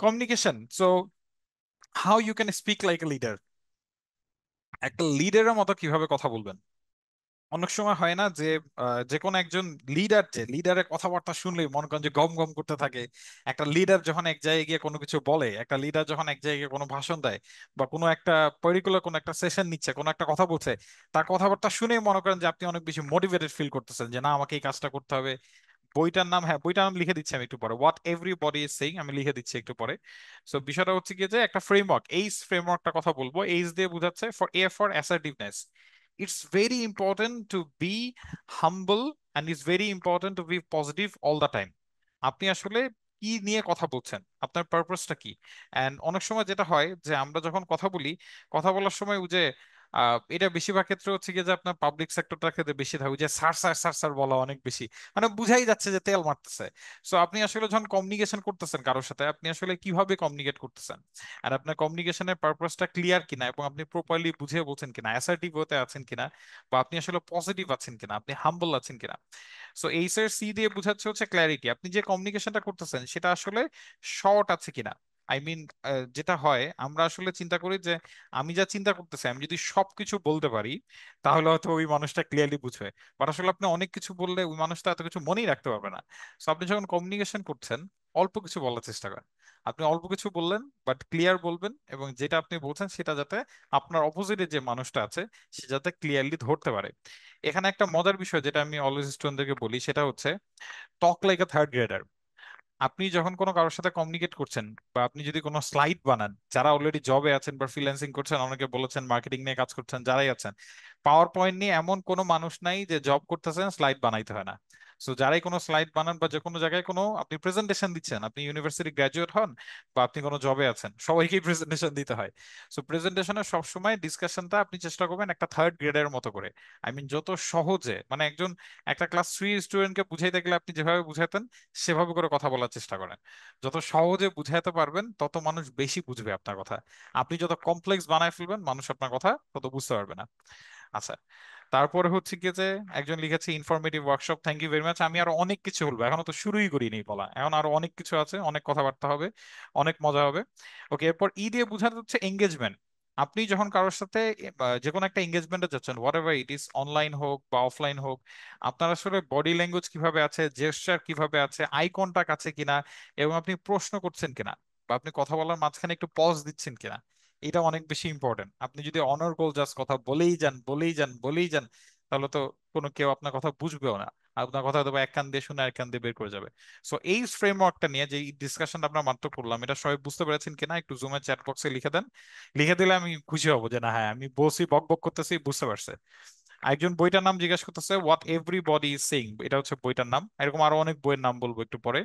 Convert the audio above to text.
Communication, so how you can speak like a leader. একটা লিডারের মতো কিভাবে কথা বলবেন। অনেক সময় হয় না যে যে কোনো একজন লিডার, যে লিডারের কথাবার্তা শুনলেই মনে করেন যে গম গম করতে থাকে। একটা লিডার যখন এক জায়গায় গিয়ে কোনো কিছু বলে, একটা লিডার যখন এক জায়গায় গিয়ে কোনো ভাষণ দেয় বা কোনো একটা পার্টিকুলার কোনো একটা সেশন নিচ্ছে, কোনো একটা কথা বলছে, তার কথাবার্তা শুনেই মনে করেন যে আপনি অনেক বেশি মোটিভেটেড ফিল করতেছেন যে না, আমাকে এই কাজটা করতে হবে। বইটার নাম, হ্যাঁ বইটার নাম লিখে দিচ্ছি আমি একটু পরে, হোয়াট এভরিবডি ইজ সেইং, আমি লিখে দিচ্ছি একটু পরে। সো বিষয়টা হচ্ছে কি যে একটা ফ্রেমওয়ার্ক, এইস ফ্রেমওয়ার্কটা কথা বলবো। এইস দিয়ে বোঝাচ্ছে for A for assertiveness, it's very important to be humble and it's very important to be positive all the time। আপনি আসলে কি নিয়ে কথা বলছেন, আপনার পারপাসটা কি। এন্ড অনেক সময় যেটা হয় যে আমরা যখন কথা বলি, কথা বলার সময় ওই যে এটা বেশিরভাগ ক্ষেত্রে হচ্ছে কি যে আপনার পাবলিক সেক্টরটার ক্ষেত্রে বেশি থাকে ওই যে স্যার স্যার স্যার স্যার বলা অনেক বেশি, মানে বুঝাই যাচ্ছে যে তেল মারতেছে। সো আপনি আসলে যখন কমিউনিকেশন করতেছেন কারোর সাথে, আপনি আসলে কিভাবে কমিউনিকেট করতেছেন, আর আপনার কমিউনিকেশনের পারপাসটা ক্লিয়ার কিনা এবং আপনি প্রপারলি বুঝিয়ে বলছেন কিনা, অ্যাসার্টিভ হতে আছেন কিনা, বা আপনি আসলে পজিটিভ আছেন কিনা, আপনি হাম্বল আছেন কিনা। সো এইচ এর সি দিয়ে বোঝাচ্ছে হচ্ছে ক্ল্যারিটি, আপনি যে কমিউনিকেশনটা করতেছেন সেটা আসলে শর্ট আছে কিনা। আই মিন, যেটা হয় আমরা আসলে চিন্তা করি যে আমি যা চিন্তা করতেছি আমি যদি সবকিছু বলতে পারি তাহলে হয়তো ওই মানুষটা ক্লিয়ারলি বুঝবে। বাট আসলে আপনি অনেক কিছু বললে ওই মানুষটা এত কিছু মনেই রাখতে পারবে না। সো আপনি যখন কমিউনিকেশন করছেন অল্প কিছু বলার চেষ্টা করেন। আপনি অল্প কিছু বললেন বাট ক্লিয়ার বলবেন, এবং যেটা আপনি বলছেন সেটা যাতে আপনার অপোজিটে যে মানুষটা আছে সে যাতে ক্লিয়ারলি ধরতে পারে। এখানে একটা মজার বিষয় যেটা আমি অলওয়েজ স্টুডেন্টদেরকে বলি সেটা হচ্ছে টক লাইক আ থার্ড গ্রেডার। আপনি যখন কোনো কারোর সাথে কমিউনিকেট করছেন বা আপনি যদি কোনো স্লাইড বানান, যারা অলরেডি জবে আছেন বা ফ্রিল্যান্সিং করছেন, অনেকে বলেছেন মার্কেটিং নিয়ে কাজ করছেন, যারাই আছেন, পাওয়ার পয়েন্ট নিয়ে এমন কোনো মানুষ নাই যে জব করতেছেন স্লাইড বানাইতে হয় না। সো যারাই কোনো স্লাইড বানান বা যে কোনো জায়গায় কোনো আপনি প্রেজেন্টেশন দিচ্ছেন, আপনি ইউনিভার্সিটি গ্র্যাজুয়েট হন বা আপনি কোনো জবে আছেন, সবাইকেই প্রেজেন্টেশন দিতে হয়। সো প্রেজেন্টেশনের সবসময় ডিসকাশনটা আপনি চেষ্টা করবেন একটা থার্ড গ্রেডের মতো করে। আই মিন যত সহজে, মানে একজন একটা ক্লাস 3 স্টুডেন্টকে বুঝাইতে গেলে আপনি যেভাবে বুঝাতেন সেভাবে করে কথা বলার চেষ্টা করেন। যত সহজে বুঝাইতে পারবেন তত মানুষ বেশি বুঝবে আপনার কথা। আপনি যত কমপ্লেক্স বানায় ফেলবেন মানুষ আপনার কথা তত বুঝতে পারবে না। আচ্ছা, তারপরে হচ্ছে কি যে একজন লিখেছে informative workshop, thank you very much. আমি আরো অনেক কিছু বলবো, এখনো তো শুরুই করিনি বলা, এখন আরো অনেক কিছু আছে, অনেক কথাবার্তা হবে, অনেক মজা হবে। ওকে, এরপর ই দিয়ে বোঝানো হচ্ছে এঙ্গেজমেন্ট। আপনি যখন কারোর সাথে যে কোনো একটা এঙ্গেজমেন্টে যাচ্ছেন, what ever it is, online হোক বা অফলাইন হোক, আপনার আসলে বডি ল্যাঙ্গুয়েজ কিভাবে আছে, জেস্টার কিভাবে আছে, আই কন্টাক্ট আছে কিনা, এবং আপনি প্রশ্ন করছেন কিনা, বা আপনি কথা বলার মাঝখানে একটু পজ দিচ্ছেন কিনা, এটা অনেক বেশি ইম্পর্টেন্ট। আপনি যদি অনর্গল জাস্ট কথা বলেই যান বলেই যান বলেই যান, তাহলে তো কোনো কেউ আপনার কথা বুঝবেও না। আপনার কথা হয়তো বা এক কান দিয়ে শুনে আর এক কান দিয়ে বের করে যাবে। সো এই ফ্রেমওয়ার্কটা নিয়ে যে ডিসকাশনটা আমরা মাত্র করলাম, এটা সবাই বুঝতে পেরেছেন কিনা একটু জুমের চ্যাট বক্সে লিখে দেন। লিখে দিলে আমি খুশি হব যে না, হ্যাঁ আমি বসি বক বক করতেছি, বুঝতে পারছে। একজন বইটার নাম জিজ্ঞাসা করতেছে হোয়াট এভরিবডি ইজ সেইং, এটা হচ্ছে বইটার নাম। এরকম আরো অনেক বইয়ের নাম বলবো একটু পরে।